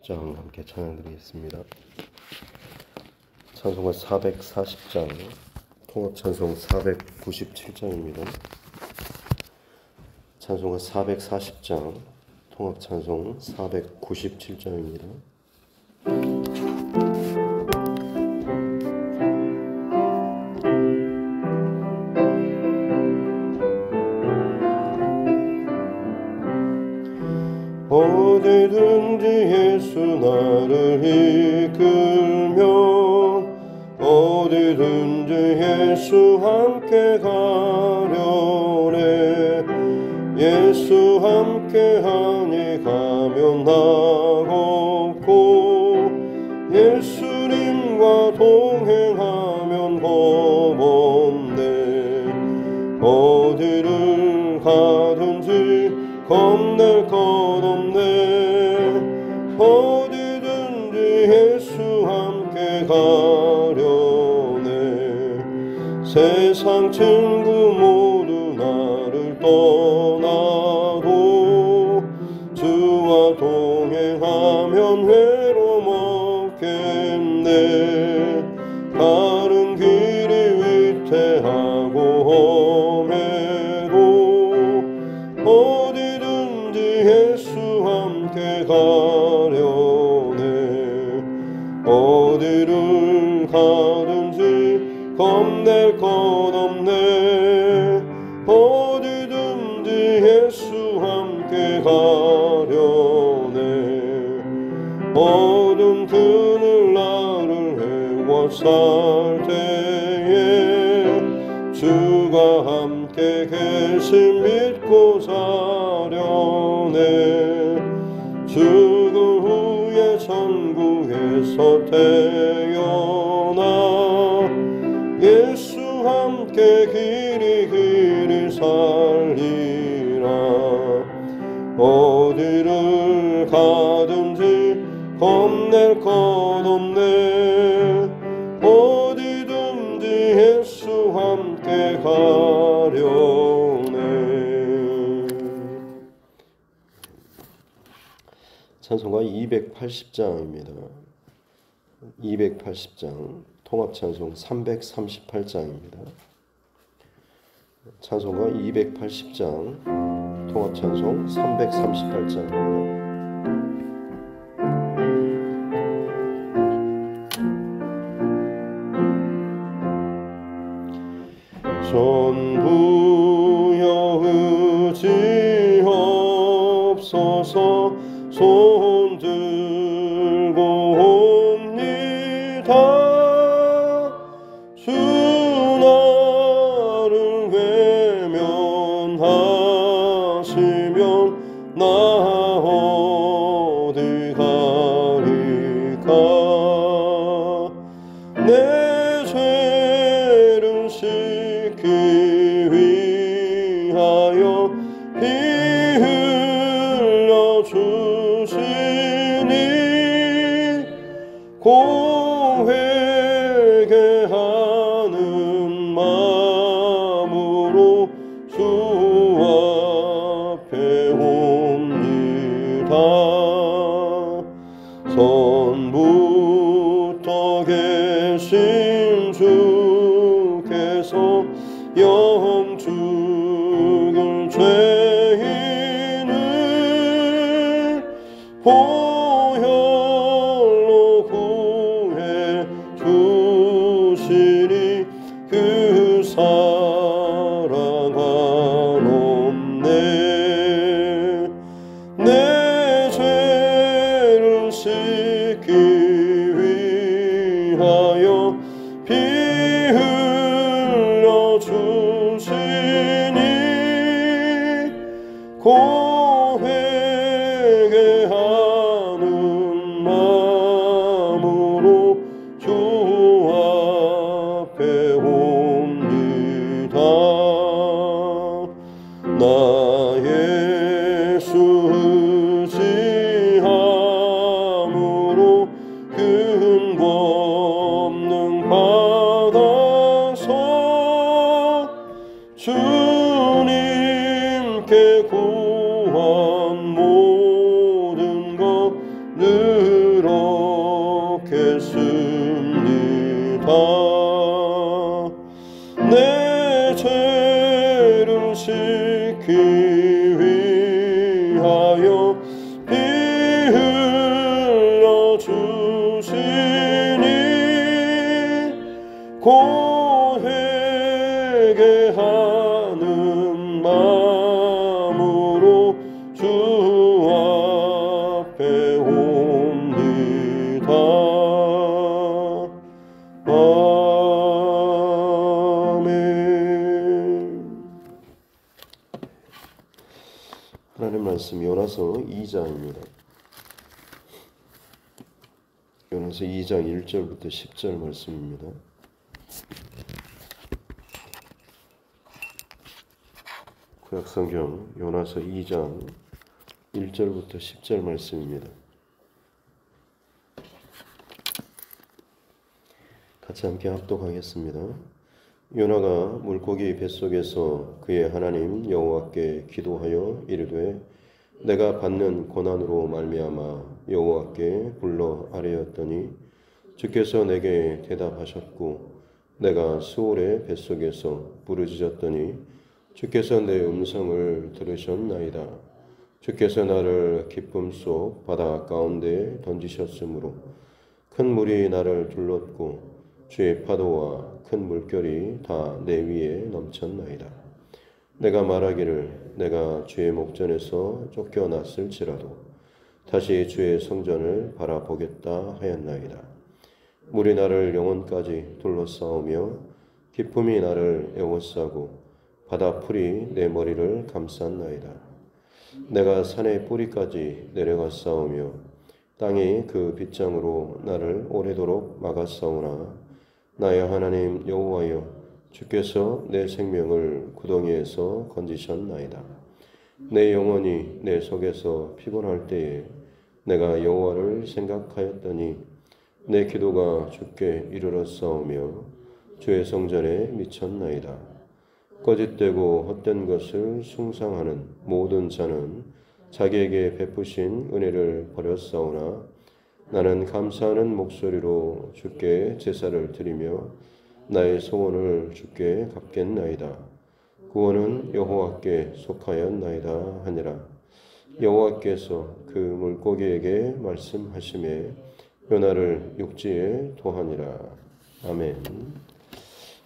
40장 함께 찬양드리겠습니다. 찬송가 440장, 통합찬송 497장입니다. 찬송가 440장, 통합찬송 497장입니다. 어디든지 예수 나를 이끌며 어디든지 예수 함께 가려래. 예수 함께 하니 가면 나없고 예수님과 동행하면 겁없네. 어디를 가든지 겁낼 것 없네. 어디든지 예수 함께 가려네. 세상 친구 모두 나를 떠나도 주와 동행하면 외로움 없겠네. 다른 길이 위태하고 험해도 어디든지 예수 함께 가려네. 어디를 가든지 겁낼 것 없네. 어디든지 예수 함께 가려네. 어두운 그늘 나를 헤워살 때에 주가 함께 계심 믿고 사려네. 죽은 후에 천국에서 태어나 예수 함께 길이 살리라. 어디를 가든지 겁낼 것 없네. 어디든지 예수 함께 가려네. 찬송가 280장입니다. 280장, 통합찬송 338장입니다. 찬송가 280장, 통합찬송 338장입니다. 전부여 의지없어서 손 들고 옵니다. 주 나를 외면하시면 나 어디 가리까. 내 죄를 씻기 위하여 피 흘려 주시니 고회개하는 마음으로 주 앞에 옵니다. 선부터 계신 주께서 영 죽을 죄인을 보혈로 구해 주시니 그 사랑 한없네. 내 죄를 씻기 위하여 피 흘려 주시니 고회개하는 마음으로 주 앞에 옵니다. 나 예수 의지함으로 그렇겠습니다. 내 죄를 씻기 위하여 피 흘려 주시니 곧 회개하는 마음으로 주 앞에 옵니다. 하나님 말씀 요나서 2장입니다. 요나서 2장 1절부터 10절 말씀입니다. 구약성경 요나서 2장 1절부터 10절 말씀입니다. 같이 함께 합독하겠습니다. 요나가 물고기 뱃속에서 그의 하나님 여호와께 기도하여 이르되 내가 받는 고난으로 말미암아 여호와께 불러 아뢰었더니 주께서 내게 대답하셨고 내가 수월의 뱃속에서 부르짖었더니 주께서 내 음성을 들으셨나이다. 주께서 나를 기쁨 속 바다 가운데 던지셨으므로 큰 물이 나를 둘렀고 주의 파도와 큰 물결이 다 내 위에 넘쳤나이다. 내가 말하기를 내가 주의 목전에서 쫓겨났을지라도 다시 주의 성전을 바라보겠다 하였나이다. 물이 나를 영혼까지 둘러싸우며 기쁨이 나를 에워싸고 바다 풀이 내 머리를 감쌌나이다. 내가 산의 뿌리까지 내려갔사오며 땅이 그 빗장으로 나를 오래도록 막았사오나 나의 하나님 여호와여 주께서 내 생명을 구덩이에서 건지셨나이다. 내 영혼이 내 속에서 피곤할 때에 내가 여호와를 생각하였더니 내 기도가 주께 이르렀사오며 주의 성전에 미쳤나이다. 거짓되고 헛된 것을 숭상하는 모든 자는 자기에게 베푸신 은혜를 버렸사오나 나는 감사하는 목소리로 주께 제사를 드리며 나의 소원을 주께 갚겠나이다. 구원은 여호와께 속하였나이다 하니라. 여호와께서 그 물고기에게 말씀하시매 요나를 육지에 토하니라. 아멘.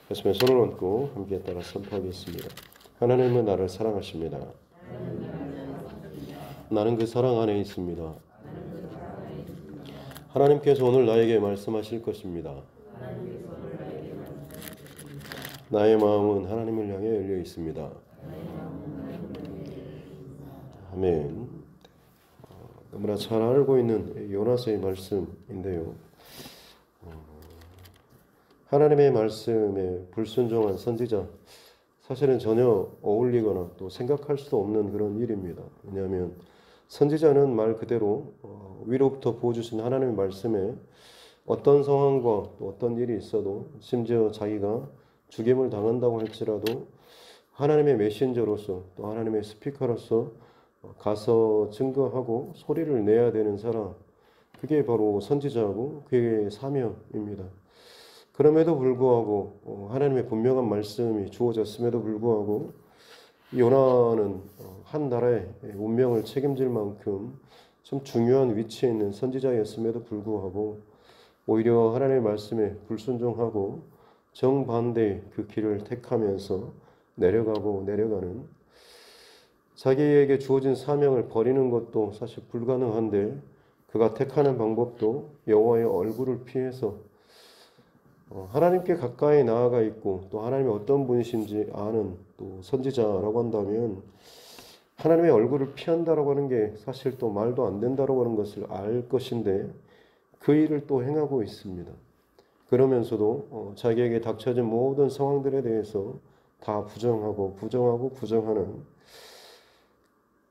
가슴에 손을 얹고 함께 따라 선포하겠습니다. 하나님은 나를 사랑하십니다. 나는 그 사랑 안에 있습니다. 하나님께서 오늘 나에게 말씀하실 것입니다. 나의 마음은 하나님을 향해 열려 있습니다. 아멘. 너무나 잘 알고 있는 요나서의 말씀인데요. 하나님의 말씀에 불순종한 선지자, 사실은 전혀 어울리거나 또 생각할 수도 없는 그런 일입니다. 왜냐하면 선지자는 말 그대로 위로부터 부어주신 하나님의 말씀에 어떤 상황과 또 어떤 일이 있어도 심지어 자기가 죽임을 당한다고 할지라도 하나님의 메신저로서 또 하나님의 스피커로서 가서 증거하고 소리를 내야 되는 사람, 그게 바로 선지자하고 그의 사명입니다. 그럼에도 불구하고 하나님의 분명한 말씀이 주어졌음에도 불구하고 요나는 한 나라의 운명을 책임질 만큼 좀 중요한 위치에 있는 선지자였음에도 불구하고 오히려 하나님의 말씀에 불순종하고 정반대의 그 길을 택하면서 내려가는, 자기에게 주어진 사명을 버리는 것도 사실 불가능한데 그가 택하는 방법도 여호와의 얼굴을 피해서 하나님께 가까이 나아가 있고 또 하나님이 어떤 분이신지 아는 또 선지자라고 한다면 하나님의 얼굴을 피한다라고 하는 게 사실 또 말도 안 된다라고 하는 것을 알 것인데 그 일을 또 행하고 있습니다. 그러면서도 자기에게 닥쳐진 모든 상황들에 대해서 다 부정하는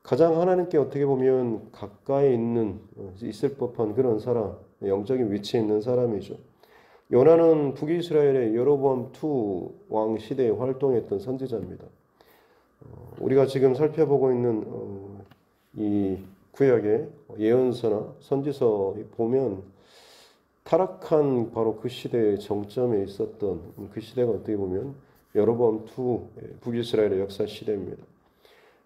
가장 하나님께 어떻게 보면 가까이 있을 법한 그런 사람, 영적인 위치에 있는 사람이죠. 요나는 북이스라엘의 여로보암 2 왕 시대에 활동했던 선지자입니다. 우리가 지금 살펴보고 있는 이 구약의 예언서나 선지서에 보면 타락한 바로 그 시대의 정점에 있었던 그 시대가 어떻게 보면 여로보암 II 북이스라엘의 역사 시대입니다.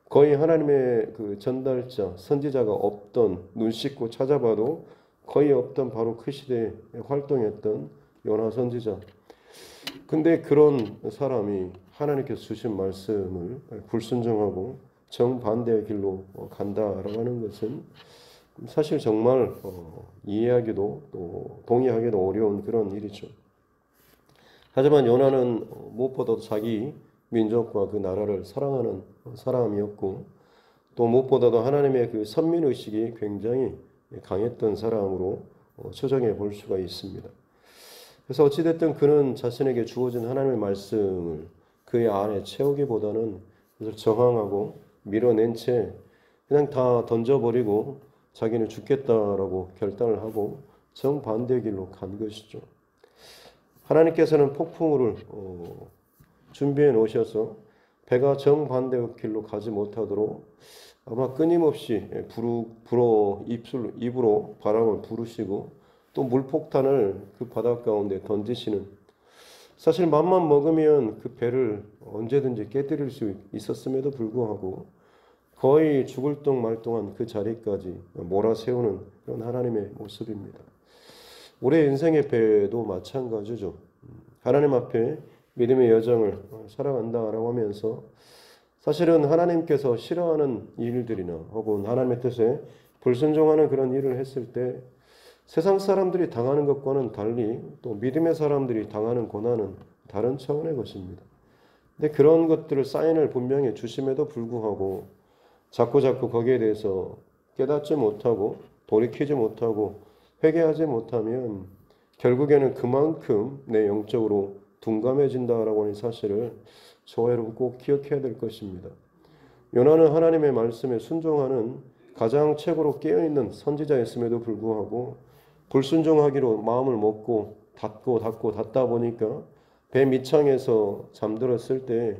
거의 하나님의 그 전달자, 선지자가 없던, 눈 씻고 찾아봐도 거의 없던 바로 그 시대에 활동했던 요나 선지자. 근데 그런 사람이 하나님께서 주신 말씀을 불순종하고 정반대의 길로 간다라고 하는 것은 사실 정말 이해하기도 또 동의하기도 어려운 그런 일이죠. 하지만 요나는 무엇보다도 자기 민족과 그 나라를 사랑하는 사람이었고 또 무엇보다도 하나님의 그 선민의식이 굉장히 강했던 사람으로 추정해 볼 수가 있습니다. 그래서 어찌됐든 그는 자신에게 주어진 하나님의 말씀을 그의 안에 채우기보다는 그것을 저항하고 밀어낸 채 그냥 다 던져버리고 자기는 죽겠다라고 결단을 하고 정반대 길로 간 것이죠. 하나님께서는 폭풍우를 준비해 놓으셔서 배가 정반대 길로 가지 못하도록 아마 끊임없이 입으로 바람을 부르시고 또 물폭탄을 그 바닷 가운데 던지시는, 사실 맘만 먹으면 그 배를 언제든지 깨뜨릴 수 있었음에도 불구하고 거의 죽을 둥 말 둥한 그 자리까지 몰아세우는 그런 하나님의 모습입니다. 우리의 인생의 배도 마찬가지죠. 하나님 앞에 믿음의 여정을 살아간다라고 하면서 사실은 하나님께서 싫어하는 일들이나 혹은 하나님의 뜻에 불순종하는 그런 일을 했을 때 세상 사람들이 당하는 것과는 달리 또 믿음의 사람들이 당하는 고난은 다른 차원의 것입니다. 근데 그런 것들을 사인을 분명히 주심에도 불구하고 자꾸 거기에 대해서 깨닫지 못하고 돌이키지 못하고 회개하지 못하면 결국에는 그만큼 내 영적으로 둔감해진다라고 하는 사실을 저와 여러분 꼭 기억해야 될 것입니다. 요나는 하나님의 말씀에 순종하는 가장 최고로 깨어있는 선지자였음에도 불구하고 불순종하기로 마음을 먹고 닫다 보니까 배 밑창에서 잠들었을 때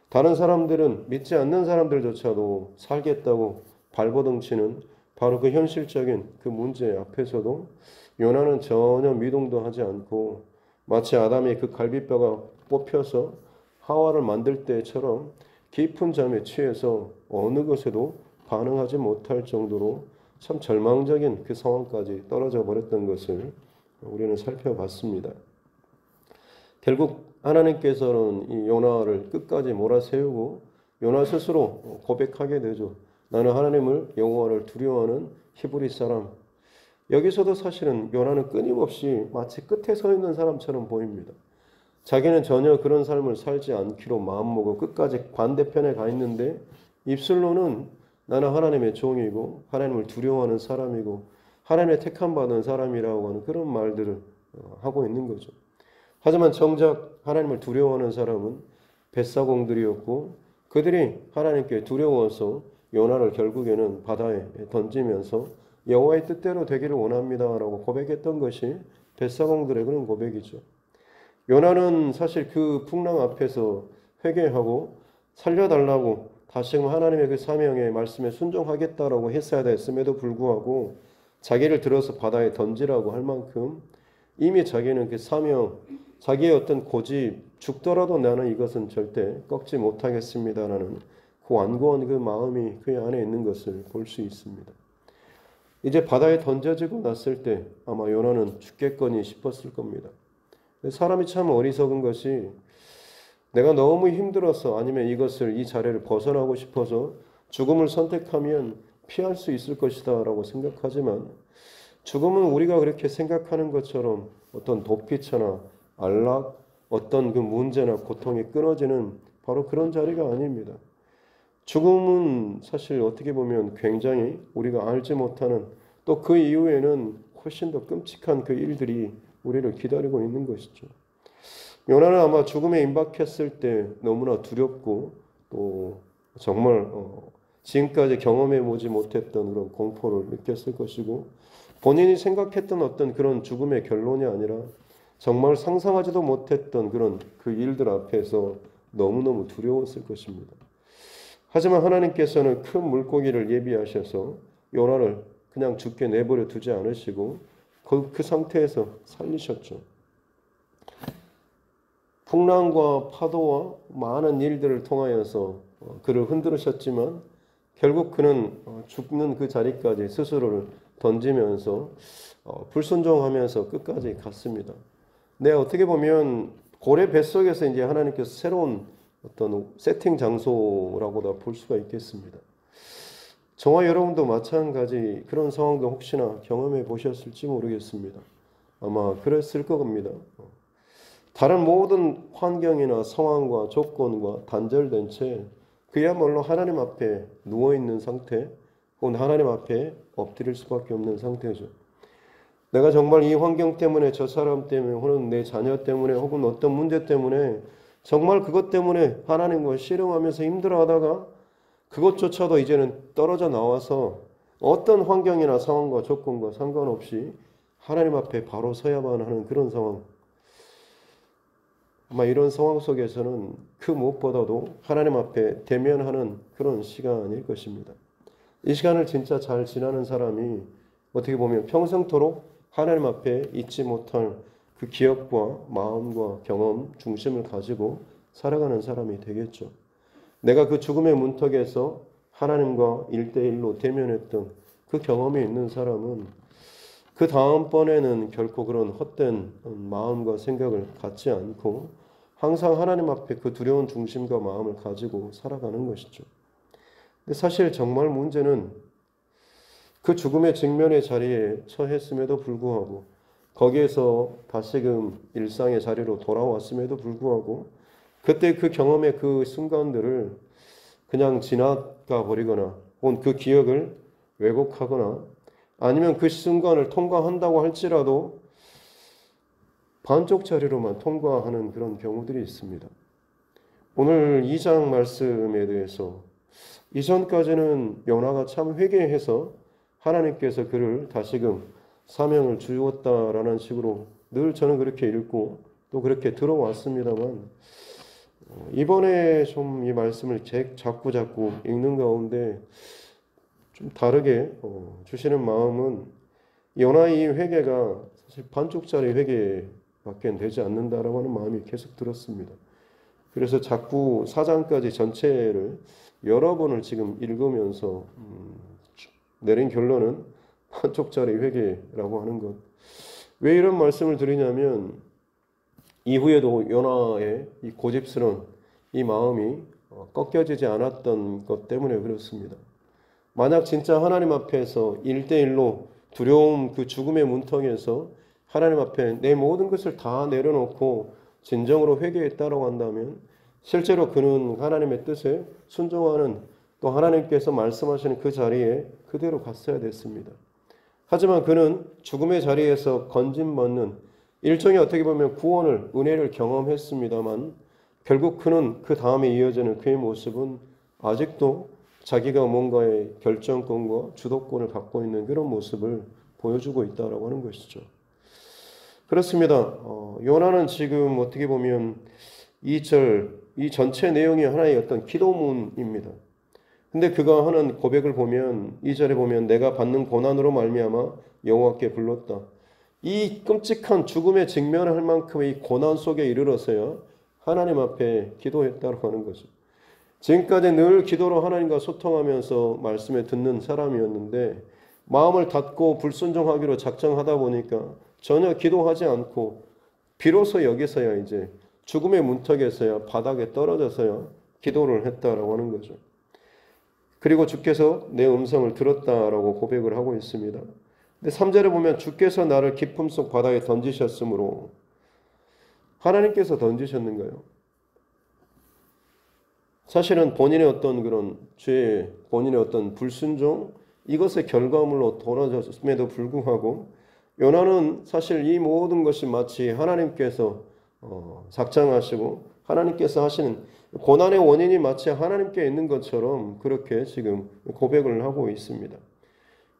다른 사람들은, 믿지 않는 사람들조차도 살겠다고 발버둥치는 바로 그 현실적인 그 문제 앞에서도 요나는 전혀 미동도 하지 않고 마치 아담의 그 갈비뼈가 뽑혀서 하와를 만들 때처럼 깊은 잠에 취해서 어느 것에도 반응하지 못할 정도로 참 절망적인 그 상황까지 떨어져 버렸던 것을 우리는 살펴봤습니다. 결국 하나님께서는 이 요나를 끝까지 몰아세우고 요나 스스로 고백하게 되죠. 나는 하나님을, 여호와를 두려워하는 히브리 사람. 여기서도 사실은 요나는 끊임없이 마치 끝에 서 있는 사람처럼 보입니다. 자기는 전혀 그런 삶을 살지 않기로 마음먹고 끝까지 반대편에 가 있는데 입술로는 나는 하나님의 종이고 하나님을 두려워하는 사람이고 하나님의 택함받은 사람이라고 하는 그런 말들을 하고 있는 거죠. 하지만 정작 하나님을 두려워하는 사람은 뱃사공들이었고 그들이 하나님께 두려워서 요나를 결국에는 바다에 던지면서 여호와의 뜻대로 되기를 원합니다라고 고백했던 것이 뱃사공들의 그런 고백이죠. 요나는 사실 그 풍랑 앞에서 회개하고 살려달라고 다시금 하나님의 그 사명의 말씀에 순종하겠다라고 했어야 됐음에도 불구하고 자기를 들어서 바다에 던지라고 할 만큼 이미 자기는 그 사명, 자기의 어떤 고집, 죽더라도 나는 이것은 절대 꺾지 못하겠습니다라는 그 완고한 그 마음이 그 안에 있는 것을 볼 수 있습니다. 이제 바다에 던져지고 났을 때 아마 요나는 죽겠거니 싶었을 겁니다. 사람이 참 어리석은 것이 내가 너무 힘들어서 아니면 이 자리를 벗어나고 싶어서 죽음을 선택하면 피할 수 있을 것이다 라고 생각하지만 죽음은 우리가 그렇게 생각하는 것처럼 어떤 도피처나 안락, 어떤 그 문제나 고통이 끊어지는 바로 그런 자리가 아닙니다. 죽음은 사실 어떻게 보면 굉장히 우리가 알지 못하는 또 그 이후에는 훨씬 더 끔찍한 그 일들이 우리를 기다리고 있는 것이죠. 요나는 아마 죽음에 임박했을 때 너무나 두렵고 또 정말 지금까지 경험해 보지 못했던 그런 공포를 느꼈을 것이고 본인이 생각했던 어떤 그런 죽음의 결론이 아니라 정말 상상하지도 못했던 그런 그 일들 앞에서 너무너무 두려웠을 것입니다. 하지만 하나님께서는 큰 물고기를 예비하셔서 요나를 그냥 죽게 내버려 두지 않으시고 그 상태에서 살리셨죠. 풍랑과 파도와 많은 일들을 통하여서 그를 흔들으셨지만 결국 그는 죽는 그 자리까지 스스로를 던지면서 불순종하면서 끝까지 갔습니다. 네, 어떻게 보면 고래 뱃속에서 이제 하나님께서 새로운 어떤 세팅 장소라고도 볼 수가 있겠습니다. 저와 여러분도 마찬가지 그런 상황도 혹시나 경험해 보셨을지 모르겠습니다. 아마 그랬을 겁니다. 다른 모든 환경이나 상황과 조건과 단절된 채 그야말로 하나님 앞에 누워있는 상태 혹은 하나님 앞에 엎드릴 수밖에 없는 상태죠. 내가 정말 이 환경 때문에 저 사람 때문에 혹은 내 자녀 때문에 혹은 어떤 문제 때문에 정말 그것 때문에 하나님과 씨름하면서 힘들어하다가 그것조차도 이제는 떨어져 나와서 어떤 환경이나 상황과 조건과 상관없이 하나님 앞에 바로 서야만 하는 그런 상황. 아마 이런 상황 속에서는 그 무엇보다도 하나님 앞에 대면하는 그런 시간일 것입니다. 이 시간을 진짜 잘 지나는 사람이 어떻게 보면 평생토록 하나님 앞에 잊지 못할 그 기억과 마음과 경험, 중심을 가지고 살아가는 사람이 되겠죠. 내가 그 죽음의 문턱에서 하나님과 1대1로 대면했던 그 경험이 있는 사람은 그 다음번에는 결코 그런 헛된 마음과 생각을 갖지 않고 항상 하나님 앞에 그 두려운 중심과 마음을 가지고 살아가는 것이죠. 근데 사실 정말 문제는 그 죽음의 직면의 자리에 처했음에도 불구하고 거기에서 다시금 일상의 자리로 돌아왔음에도 불구하고 그때 그 경험의 그 순간들을 그냥 지나가 버리거나 혹은 그 기억을 왜곡하거나 아니면 그 순간을 통과한다고 할지라도 반쪽 자리로만 통과하는 그런 경우들이 있습니다. 오늘 2장 말씀에 대해서 이전까지는 요나가 참 회개해서 하나님께서 그를 다시금 사명을 주었다라는 식으로 늘 저는 그렇게 읽고 또 그렇게 들어왔습니다만 이번에 좀 이 말씀을 자꾸 읽는 가운데 좀 다르게 주시는 마음은 요나의 회개가 사실 반쪽짜리 회개밖에 되지 않는다라고 하는 마음이 계속 들었습니다. 그래서 자꾸 4장까지 전체를 여러 번을 지금 읽으면서 내린 결론은 반쪽짜리 회개라고 하는 것. 왜 이런 말씀을 드리냐면 이후에도 요나의 이 고집스러운 이 마음이 꺾여지지 않았던 것 때문에 그렇습니다. 만약 진짜 하나님 앞에서 1대1로 두려움 그 죽음의 문턱에서 하나님 앞에 내 모든 것을 다 내려놓고 진정으로 회개했다라고 한다면 실제로 그는 하나님의 뜻에 순종하는 또 하나님께서 말씀하시는 그 자리에 그대로 갔어야 됐습니다. 하지만 그는 죽음의 자리에서 건짐받는 일종의 어떻게 보면 구원을, 은혜를 경험했습니다만 결국 그는 그 다음에 이어지는 그의 모습은 아직도 자기가 뭔가의 결정권과 주도권을 갖고 있는 그런 모습을 보여주고 있다라고 하는 것이죠. 그렇습니다. 요나는 지금 어떻게 보면 이 전체 내용이 하나의 어떤 기도문입니다. 근데 그가 하는 고백을 보면 2절에 보면 내가 받는 고난으로 말미암아 여호와께 불렀다. 이 끔찍한 죽음에 직면할 만큼의 이 고난 속에 이르러서야 하나님 앞에 기도했다고 하는 거죠. 지금까지 늘 기도로 하나님과 소통하면서 말씀에 듣는 사람이었는데 마음을 닫고 불순종하기로 작정하다 보니까 전혀 기도하지 않고 비로소 여기서야 이제 죽음의 문턱에서야 바닥에 떨어져서야 기도를 했다라고 하는 거죠. 그리고 주께서 내 음성을 들었다라고 고백을 하고 있습니다. 근데 3절에 보면 주께서 나를 깊음 속 바다에 던지셨으므로 하나님께서 던지셨는가요? 사실은 본인의 어떤 그런 죄, 본인의 어떤 불순종 이것의 결과물로 돌아졌음에도 불구하고 요나는 사실 이 모든 것이 마치 하나님께서 작정하시고 하나님께서 하시는 고난의 원인이 마치 하나님께 있는 것처럼 그렇게 지금 고백을 하고 있습니다.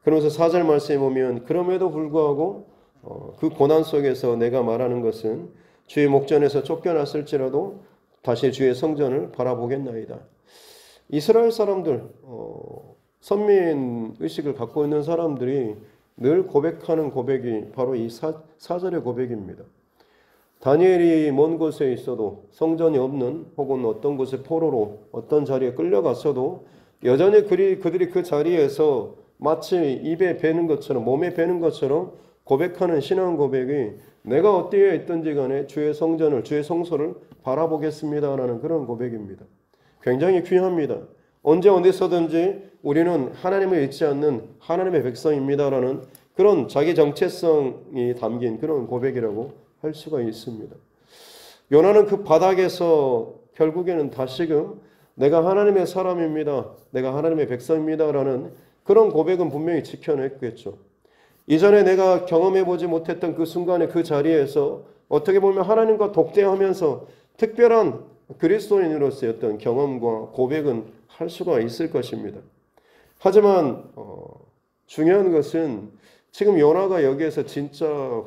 그러면서 4절 말씀에 보면 그럼에도 불구하고 그 고난 속에서 내가 말하는 것은 주의 목전에서 쫓겨났을지라도 다시 주의 성전을 바라보겠나이다. 이스라엘 사람들 선민 의식을 갖고 있는 사람들이 늘 고백하는 고백이 바로 이 4절의 고백입니다. 다니엘이 먼 곳에 있어도, 성전이 없는 혹은 어떤 곳에 포로로 어떤 자리에 끌려갔어도 여전히 그들이 그 자리에서 마치 입에 배는 것처럼, 몸에 배는 것처럼 고백하는 신앙 고백이 내가 어디에 있든지 간에 주의 성전을, 주의 성소를 바라보겠습니다라는 그런 고백입니다. 굉장히 귀합니다. 언제 어디서든지 우리는 하나님을 잊지 않는 하나님의 백성입니다라는 그런 자기 정체성이 담긴 그런 고백이라고 할 수가 있습니다. 요나는 그 바닥에서 결국에는 다시금 내가 하나님의 사람입니다, 내가 하나님의 백성입니다라는 그런 고백은 분명히 지켜냈겠죠. 이전에 내가 경험해보지 못했던 그 순간에 그 자리에서 어떻게 보면 하나님과 독대하면서 특별한 그리스도인으로서의 어떤 경험과 고백은 할 수가 있을 것입니다. 하지만 중요한 것은 지금 요나가 여기에서 진짜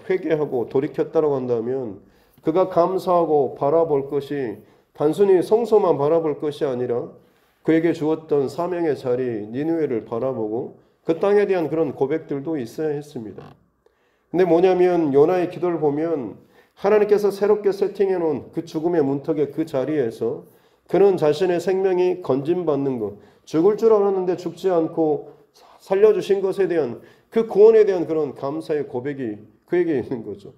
회개하고 돌이켰다고 한다면 그가 감사하고 바라볼 것이 단순히 성소만 바라볼 것이 아니라 그에게 주었던 사명의 자리 니느웨를 바라보고 그 땅에 대한 그런 고백들도 있어야 했습니다. 근데 뭐냐면 요나의 기도를 보면 하나님께서 새롭게 세팅해 놓은 그 죽음의 문턱의 그 자리에서 그는 자신의 생명이 건짐받는 것, 죽을 줄 알았는데 죽지 않고 살려주신 것에 대한 그 구원에 대한 그런 감사의 고백이 그에게 있는 거죠.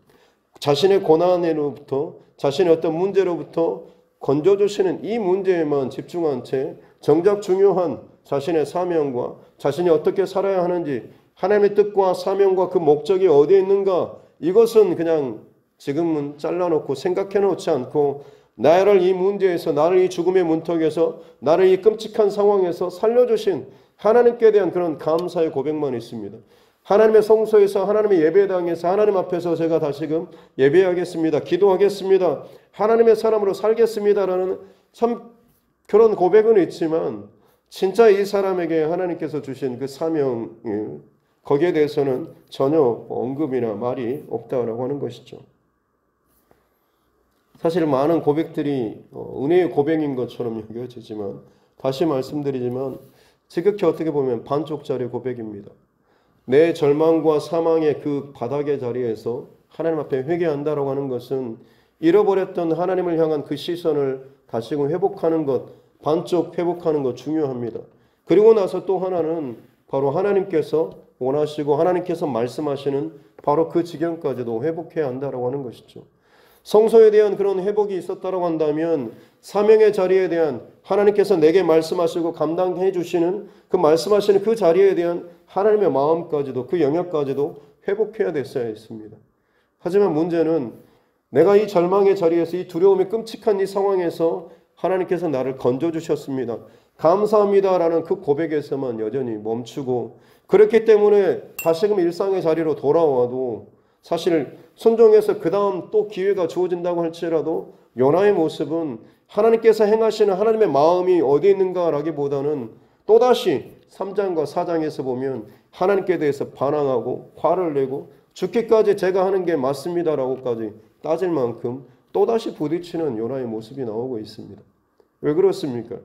자신의 고난으로부터, 자신의 어떤 문제로부터 건져주시는 이 문제에만 집중한 채 정작 중요한 자신의 사명과 자신이 어떻게 살아야 하는지, 하나님의 뜻과 사명과 그 목적이 어디에 있는가, 이것은 그냥 지금은 잘라놓고 생각해 놓지 않고 나를 이 문제에서, 나를 이 죽음의 문턱에서, 나를 이 끔찍한 상황에서 살려주신 하나님께 대한 그런 감사의 고백만 있습니다. 하나님의 성소에서, 하나님의 예배당에서, 하나님 앞에서 제가 다시금 예배하겠습니다, 기도하겠습니다, 하나님의 사람으로 살겠습니다라는 참 그런 고백은 있지만 진짜 이 사람에게 하나님께서 주신 그 사명, 거기에 대해서는 전혀 언급이나 말이 없다라고 하는 것이죠. 사실 많은 고백들이 은혜의 고백인 것처럼 여겨지지만, 다시 말씀드리지만 지극히 어떻게 보면 반쪽짜리 고백입니다. 내 절망과 사망의 그 바닥의 자리에서 하나님 앞에 회개한다라고 하는 것은 잃어버렸던 하나님을 향한 그 시선을 다시금 회복하는 것, 반쪽 회복하는 것 중요합니다. 그리고 나서 또 하나는 바로 하나님께서 원하시고 하나님께서 말씀하시는 바로 그 지경까지도 회복해야 한다라고 하는 것이죠. 성소에 대한 그런 회복이 있었다고 한다면 사명의 자리에 대한 하나님께서 내게 말씀하시고 감당해 주시는 그 말씀하시는 그 자리에 대한 하나님의 마음까지도, 그 영역까지도 회복해야 됐어야 했습니다. 하지만 문제는 내가 이 절망의 자리에서, 이 두려움의 끔찍한 이 상황에서 하나님께서 나를 건져주셨습니다, 감사합니다라는 그 고백에서만 여전히 멈추고, 그렇기 때문에 다시금 일상의 자리로 돌아와도 사실 순종해서 그 다음 또 기회가 주어진다고 할지라도 요나의 모습은 하나님께서 행하시는 하나님의 마음이 어디 있는가라기보다는 또다시 3장과 4장에서 보면 하나님께 대해서 반항하고 화를 내고 죽기까지 제가 하는 게 맞습니다라고까지 따질 만큼 또다시 부딪히는 요나의 모습이 나오고 있습니다. 왜 그렇습니까?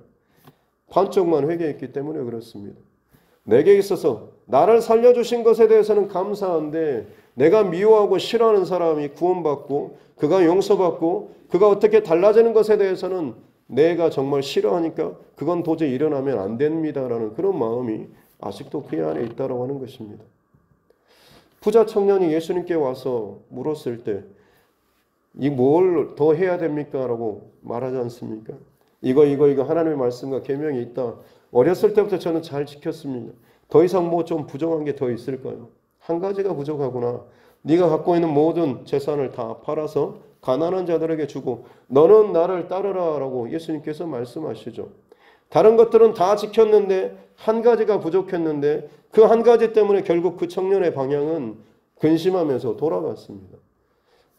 반쪽만 회개했기 때문에 그렇습니다. 내게 있어서 나를 살려주신 것에 대해서는 감사한데 내가 미워하고 싫어하는 사람이 구원받고 그가 용서받고 그가 어떻게 달라지는 것에 대해서는 내가 정말 싫어하니까 그건 도저히 일어나면 안 됩니다라는 그런 마음이 아직도 그 안에 있다고 하는 것입니다. 부자 청년이 예수님께 와서 물었을 때 이 뭘 더 해야 됩니까? 라고 말하지 않습니까? 이거 하나님의 말씀과 계명이 있다. 어렸을 때부터 저는 잘 지켰습니다. 더 이상 뭐 좀 부족한 게 더 있을까요? 한 가지가 부족하구나. 네가 갖고 있는 모든 재산을 다 팔아서 가난한 자들에게 주고 너는 나를 따르라 라고 예수님께서 말씀하시죠. 다른 것들은 다 지켰는데 한 가지가 부족했는데 그 한 가지 때문에 결국 그 청년의 방향은 근심하면서 돌아갔습니다.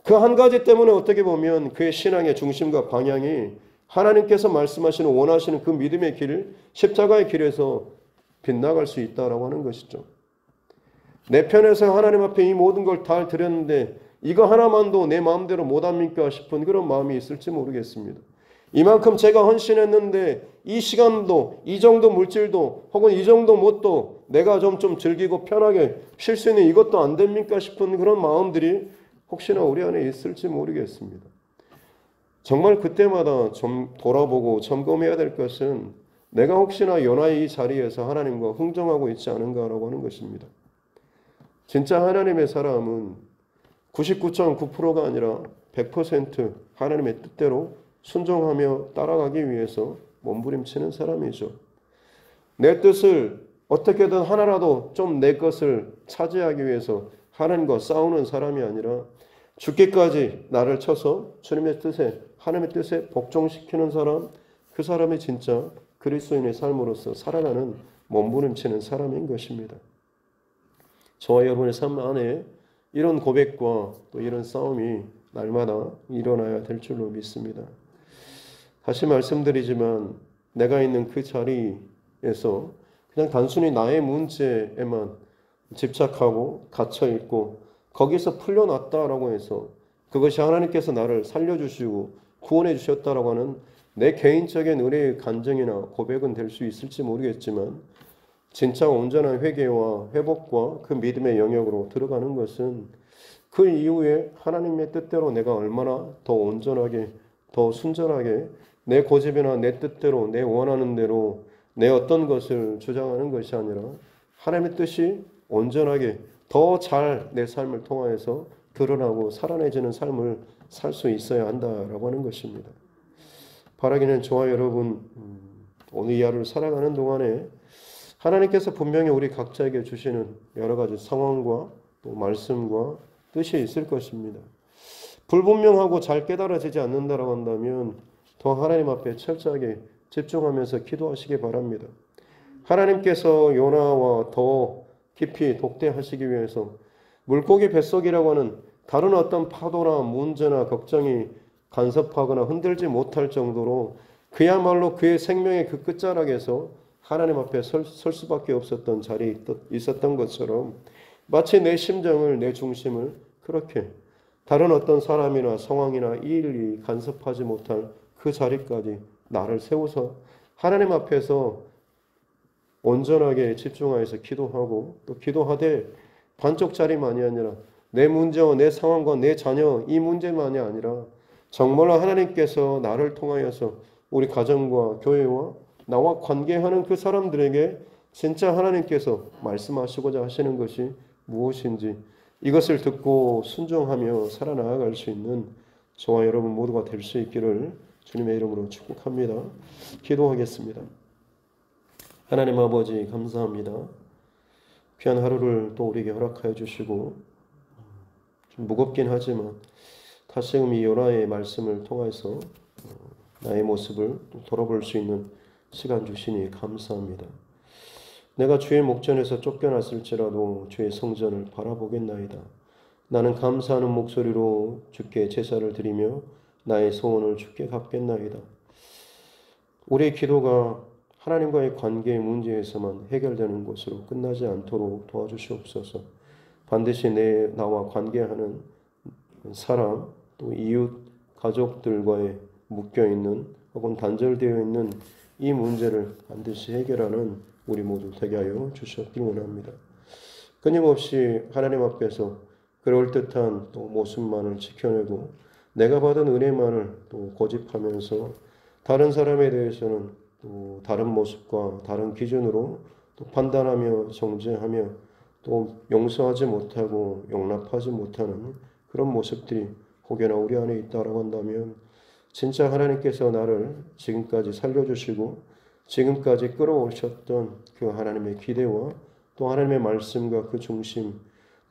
그 한 가지 때문에 어떻게 보면 그의 신앙의 중심과 방향이 하나님께서 말씀하시는 원하시는 그 믿음의 길, 십자가의 길에서 빗나갈 수 있다라고 하는 것이죠. 내 편에서 하나님 앞에 이 모든 걸 다 드렸는데 이거 하나만도 내 마음대로 못합니까 싶은 그런 마음이 있을지 모르겠습니다. 이만큼 제가 헌신했는데 이 시간도, 이 정도 물질도, 혹은 이 정도 뭣도 내가 좀 즐기고 편하게 쉴 수 있는 이것도 안 됩니까 싶은 그런 마음들이 혹시나 우리 안에 있을지 모르겠습니다. 정말 그때마다 좀 돌아보고 점검해야 될 것은 내가 혹시나 연하의 이 자리에서 하나님과 흥정하고 있지 않은가라고 하는 것입니다. 진짜 하나님의 사람은 99.9%가 아니라 100% 하나님의 뜻대로 순종하며 따라가기 위해서 몸부림치는 사람이죠. 내 뜻을 어떻게든 하나라도 좀 내 것을 차지하기 위해서 하나님과 싸우는 사람이 아니라 죽기까지 나를 쳐서 주님의 뜻에, 하나님의 뜻에 복종시키는 사람, 그 사람이 진짜 그리스도인의 삶으로서 살아가는 몸부림치는 사람인 것입니다. 저와 여러분의 삶 안에 이런 고백과 또 이런 싸움이 날마다 일어나야 될 줄로 믿습니다. 다시 말씀드리지만 내가 있는 그 자리에서 그냥 단순히 나의 문제에만 집착하고 갇혀있고 거기서 풀려났다라고 해서 그것이 하나님께서 나를 살려주시고 구원해 주셨다라고 하는 내 개인적인 은혜의 간증이나 고백은 될 수 있을지 모르겠지만 진짜 온전한 회개와 회복과 그 믿음의 영역으로 들어가는 것은 그 이후에 하나님의 뜻대로 내가 얼마나 더 온전하게, 더 순전하게 내 고집이나 내 뜻대로, 내 원하는 대로 내 어떤 것을 주장하는 것이 아니라 하나님의 뜻이 온전하게 더 잘 내 삶을 통하여서 드러나고 살아내지는 삶을 살 수 있어야 한다라고 하는 것입니다. 바라기는 저와 여러분 오늘 이 하루를 살아가는 동안에 하나님께서 분명히 우리 각자에게 주시는 여러 가지 상황과 또 말씀과 뜻이 있을 것입니다. 불분명하고 잘 깨달아지지 않는다라고 한다면 더 하나님 앞에 철저하게 집중하면서 기도하시기 바랍니다. 하나님께서 요나와 더 깊이 독대하시기 위해서 물고기 뱃속이라고 하는 다른 어떤 파도나 문제나 걱정이 간섭하거나 흔들지 못할 정도로 그야말로 그의 생명의 그 끝자락에서 하나님 앞에 설 수밖에 없었던 자리에 있었던 것처럼 마치 내 심정을, 내 중심을 그렇게 다른 어떤 사람이나 상황이나 일이 간섭하지 못할 그 자리까지 나를 세워서 하나님 앞에서 온전하게 집중하여서 기도하고 또 기도하되 반쪽짜리만이 아니라 내 문제와 내 상황과 내 자녀 이 문제만이 아니라 정말로 하나님께서 나를 통하여서 우리 가정과 교회와 나와 관계하는 그 사람들에게 진짜 하나님께서 말씀하시고자 하시는 것이 무엇인지 이것을 듣고 순종하며 살아나갈 수 있는 저와 여러분 모두가 될 수 있기를 주님의 이름으로 축복합니다. 기도하겠습니다. 하나님 아버지 감사합니다. 귀한 하루를 또 우리에게 허락하여 주시고 좀 무겁긴 하지만 다시금 이 요나의 말씀을 통해서 나의 모습을 돌아볼 수 있는 시간 주시니 감사합니다. 내가 주의 목전에서 쫓겨났을지라도 주의 성전을 바라보겠나이다. 나는 감사하는 목소리로 주께 제사를 드리며 나의 소원을 주께 갚겠나이다. 우리의 기도가 하나님과의 관계의 문제에서만 해결되는 것으로 끝나지 않도록 도와주시옵소서. 반드시 나와 관계하는 사람, 또 이웃, 가족들과의 묶여있는 혹은 단절되어 있는 이 문제를 반드시 해결하는 우리 모두 되게 하여 주시옵길 원합니다. 끊임없이 하나님 앞에서 그럴듯한 또 모습만을 지켜내고 내가 받은 은혜만을 또 고집하면서 다른 사람에 대해서는 또 다른 모습과 다른 기준으로 또 판단하며 정죄하며 또 용서하지 못하고 용납하지 못하는 그런 모습들이 혹여나 우리 안에 있다라고 한다면 진짜 하나님께서 나를 지금까지 살려주시고 지금까지 끌어오셨던 그 하나님의 기대와 또 하나님의 말씀과 그 중심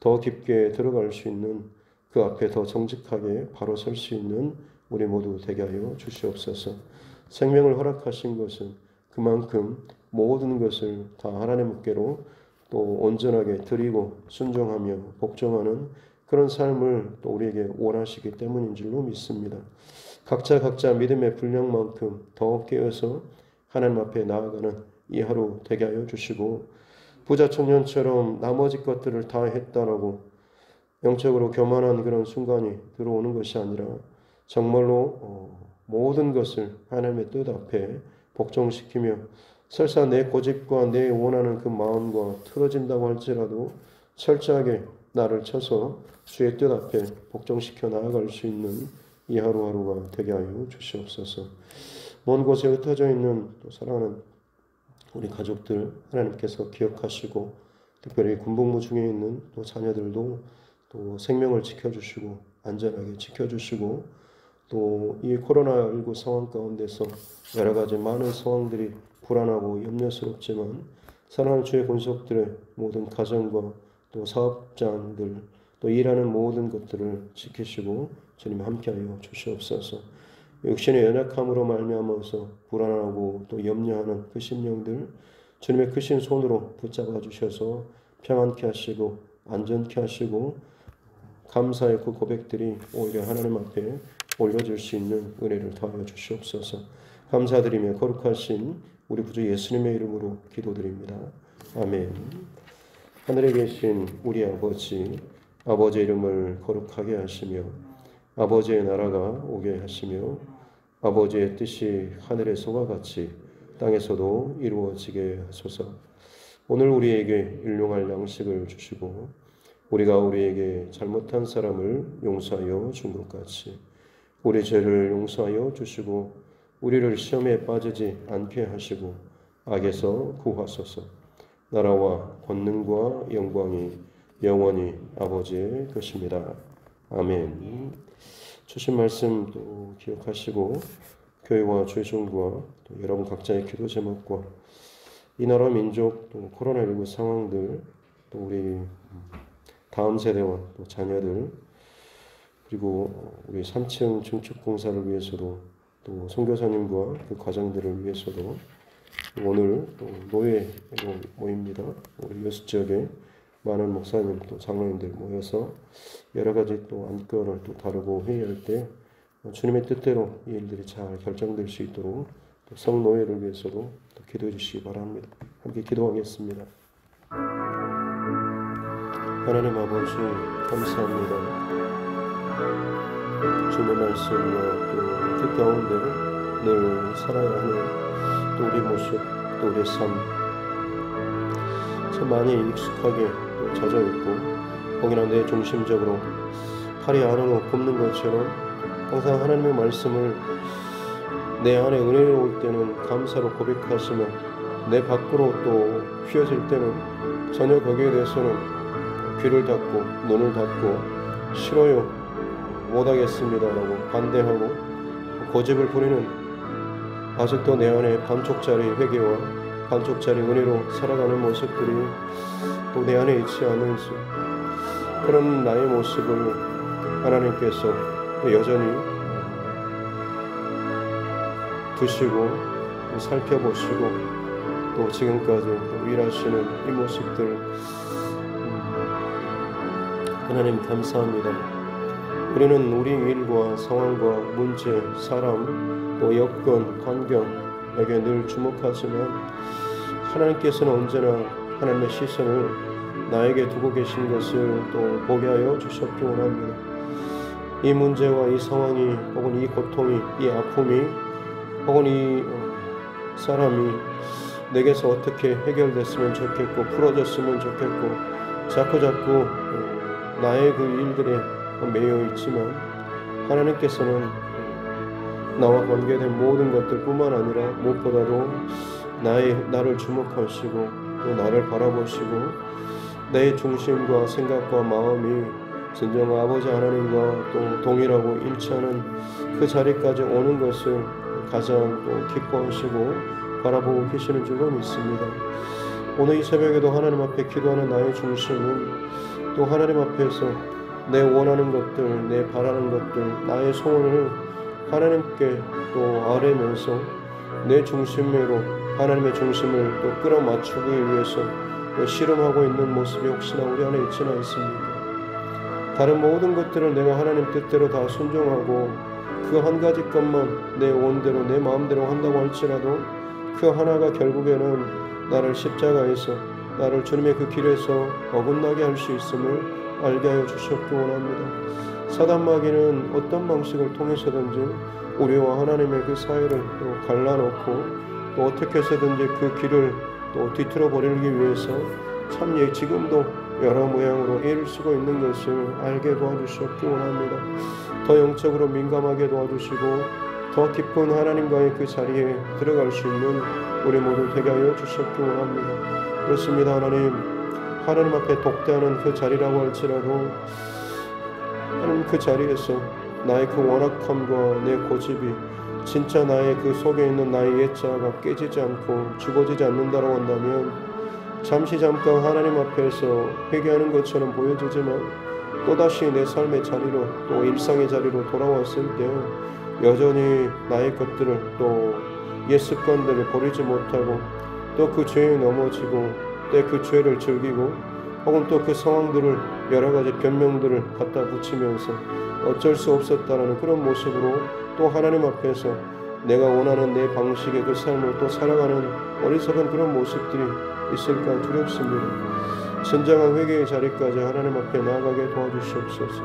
더 깊게 들어갈 수 있는 그 앞에 더 정직하게 바로 설 수 있는 우리 모두 되게 하여 주시옵소서. 생명을 허락하신 것은 그만큼 모든 것을 다 하나님께로 또 온전하게 드리고 순종하며 복종하는 그런 삶을 또 우리에게 원하시기 때문인 줄로 믿습니다. 각자 믿음의 분량만큼 더 깨어서 하나님 앞에 나아가는 이 하루 되게 하여 주시고 부자 청년처럼 나머지 것들을 다 했다라고 영적으로 교만한 그런 순간이 들어오는 것이 아니라 정말로 모든 것을 하나님의 뜻 앞에 복종시키며 설사 내 고집과 내 원하는 그 마음과 틀어진다고 할지라도 철저하게 나를 쳐서 주의 뜻 앞에 복종시켜 나아갈 수 있는 이 하루하루가 되게 하여 주시옵소서. 먼 곳에 흩어져 있는 또 사랑하는 우리 가족들 하나님께서 기억하시고 특별히 군복무 중에 있는 또 자녀들도 또 생명을 지켜주시고 안전하게 지켜주시고 또 이 코로나19 상황 가운데서 여러 가지 많은 상황들이 불안하고 염려스럽지만 사랑하는 주의 권속들의 모든 가정과 또 사업장들 또 일하는 모든 것들을 지키시고 주님 함께하여 주시옵소서. 육신의 연약함으로 말미암아서 불안하고 또 염려하는 그 심령들 주님의 크신 손으로 붙잡아 주셔서 평안케 하시고 안전케 하시고 감사의 그 고백들이 오히려 하나님 앞에 올려질 수 있는 은혜를 더하여 주시옵소서. 감사드리며 거룩하신 우리 구주 예수님의 이름으로 기도드립니다. 아멘. 하늘에 계신 우리 아버지, 아버지의 이름을 거룩하게 하시며 아버지의 나라가 오게 하시며 아버지의 뜻이 하늘에서와 같이 땅에서도 이루어지게 하소서. 오늘 우리에게 일용할 양식을 주시고 우리가 우리에게 잘못한 사람을 용서하여 준 것 같이 우리 죄를 용서하여 주시고 우리를 시험에 빠지지 않게 하시고 악에서 구하소서. 나라와 권능과 영광이 영원히 아버지의 것입니다. 아멘. 주신 말씀 또 기억하시고 교회와 주의종과 또 여러분 각자의 기도 제목과 이 나라 민족 또 코로나19 상황들 또 우리 다음 세대와 또 자녀들 그리고 우리 3층 증축 공사를 위해서도 또 선교사님과 그 과정들을 위해서도 오늘 또 노예 모입니다. 우리 여수 지역에 많은 목사님 또 장로님들 모여서 여러 가지 또 안건을 또 다루고 회의할 때 주님의 뜻대로 이 일들이 잘 결정될 수 있도록 또 성노예를 위해서도 또 기도해 주시기 바랍니다. 함께 기도하겠습니다. 하나님 아버지 감사합니다. 주님의 말씀과 또 그 가운데 늘 살아야 하는 또 우리 모습 또 우리의 삶 참 많이 익숙하게 젖어 있고 혹이나 내 중심적으로 팔이 안으로 굽는 것처럼 항상 하나님의 말씀을 내 안에 은혜로 올 때는 감사로 고백하시며 내 밖으로 또 휘어질 때는 전혀 거기에 대해서는 귀를 닫고 눈을 닫고 싫어요 못하겠습니다라고 반대하고 고집을 부리는 아직도 내 안에 반쪽짜리 회개와 반쪽짜리 은혜로 살아가는 모습들이 또 내 안에 있지 않은지 그런 나의 모습을 하나님께서 여전히 두시고 살펴보시고 또 지금까지 또 일하시는 이 모습들 하나님 감사합니다. 우리는 우리 일과 상황과 문제, 사람, 또 여건, 환경에게 늘 주목하지만 하나님께서는 언제나 하나님의 시선을 나에게 두고 계신 것을 또 보게 하여 주셨기 원합니다. 이 문제와 이 상황이 혹은 이 고통이 이 아픔이 혹은 이 사람이 내게서 어떻게 해결됐으면 좋겠고 풀어졌으면 좋겠고 자꾸 나의 그 일들에 매여 있지만 하나님께서는 나와 관계된 모든 것들뿐만 아니라 무엇보다도 나를 주목하시고 또 나를 바라보시고 내 중심과 생각과 마음이 진정 아버지 하나님과 또 동일하고 일치하는 그 자리까지 오는 것을 가장 또 기뻐하시고 바라보고 계시는 줄로 믿습니다. 오늘 이 새벽에도 하나님 앞에 기도하는 나의 중심은 또 하나님 앞에서 내 원하는 것들, 내 바라는 것들, 나의 소원을 하나님께 또 아뢰면서 내 중심으로 하나님의 중심을 또 끌어맞추기 위해서 또 씨름하고 있는 모습이 혹시나 우리 안에 있지는 않습니까? 다른 모든 것들을 내가 하나님 뜻대로 다 순종하고 그 한 가지 것만 내 원대로 내 마음대로 한다고 할지라도 그 하나가 결국에는 나를 십자가에서 나를 주님의 그 길에서 어긋나게 할 수 있음을 알게 하여 주셨기 원합니다. 사단 마귀는 어떤 방식을 통해서든지 우리와 하나님의 그 사이를 또 갈라놓고 또 어떻게 해서든지 그 길을 또 뒤틀어 버리기 위해서 참 지금도 여러 모양으로 애를 쓰고 있는 것을 알게 도와주시옵기 원합니다. 더 영적으로 민감하게 도와주시고 더 깊은 하나님과의 그 자리에 들어갈 수 있는 우리 모두 되게 하여 주시옵기 원합니다. 그렇습니다. 하나님 앞에 독대하는 그 자리라고 할지라도 하나님 그 자리에서 나의 그 완악함과 내 고집이 진짜 나의 그 속에 있는 나의 옛자가 깨지지 않고 죽어지지 않는다고 한다면 잠시 잠깐 하나님 앞에서 회개하는 것처럼 보여지지만 또다시 내 삶의 자리로 또 일상의 자리로 돌아왔을 때 여전히 나의 것들을 또 옛 습관들을 버리지 못하고 또 그 죄에 넘어지고 또 그 죄를 즐기고 혹은 또 그 상황들을 여러 가지 변명들을 갖다 붙이면서 어쩔 수 없었다는 그런 모습으로 또 하나님 앞에서 내가 원하는 내 방식의 그 삶을 또 살아가는 어리석은 그런 모습들이 있을까 두렵습니다. 진정한 회개의 자리까지 하나님 앞에 나아가게 도와주시옵소서.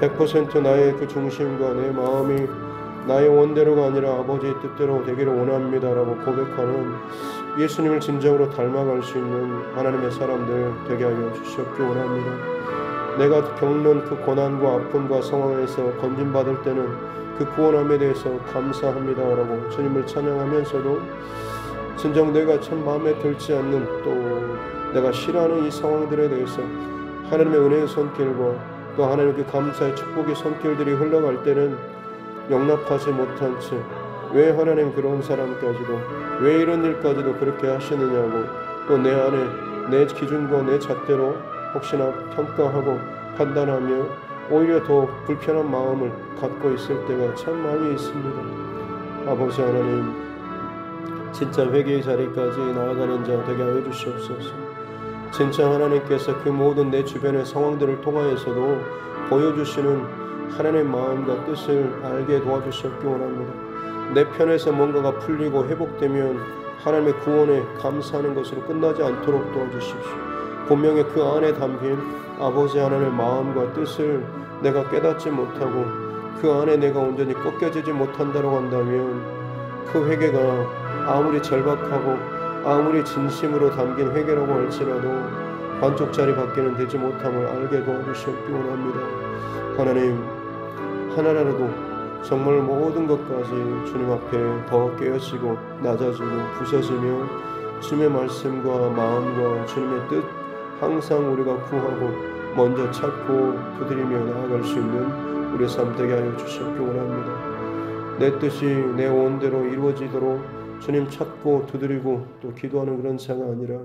100% 나의 그 중심과 내 마음이 나의 원대로가 아니라 아버지의 뜻대로 되기를 원합니다라고 고백하는 예수님을 진정으로 닮아갈 수 있는 하나님의 사람들 되게 하여 주시옵기 원합니다. 내가 겪는 그 고난과 아픔과 상황에서 건진받을 때는 그 구원함에 대해서 감사합니다라고 주님을 찬양하면서도 진정 내가 참 마음에 들지 않는 또 내가 싫어하는 이 상황들에 대해서 하나님의 은혜의 손길과 또 하나님의 그 감사의 축복의 손길들이 흘러갈 때는 용납하지 못한 채 왜 하나님 그런 사람까지도 왜 이런 일까지도 그렇게 하시느냐고 또 내 안에 내 기준과 내 잣대로 혹시나 평가하고 판단하며 오히려 더 불편한 마음을 갖고 있을 때가 참 많이 있습니다. 아버지 하나님 진짜 회개의 자리까지 나아가는 자 되게 하여 주시옵소서. 진짜 하나님께서 그 모든 내 주변의 상황들을 통하여서도 보여주시는 하나님의 마음과 뜻을 알게 도와주시옵기 원합니다. 내 편에서 뭔가가 풀리고 회복되면 하나님의 구원에 감사하는 것으로 끝나지 않도록 도와주십시오. 분명히 그 안에 담긴 아버지 하나님의 마음과 뜻을 내가 깨닫지 못하고 그 안에 내가 온전히 꺾여지지 못한다고 한다면 그 회개가 아무리 절박하고 아무리 진심으로 담긴 회개라고 할지라도 반쪽짜리 밖에는 되지 못함을 알게 도와주시옵기 원합니다. 하나님 하나라도 정말 모든 것까지 주님 앞에 더 깨어지고 낮아지고 부서지며 주님의 말씀과 마음과 주님의 뜻 항상 우리가 구하고 먼저 찾고 두드리며 나아갈 수 있는 우리의 삶 되게 하여 주시옵기 원합니다. 내 뜻이 내 원대로 이루어지도록 주님 찾고 두드리고 또 기도하는 그런 자가 아니라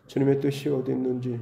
주님의 뜻이 어디 있는지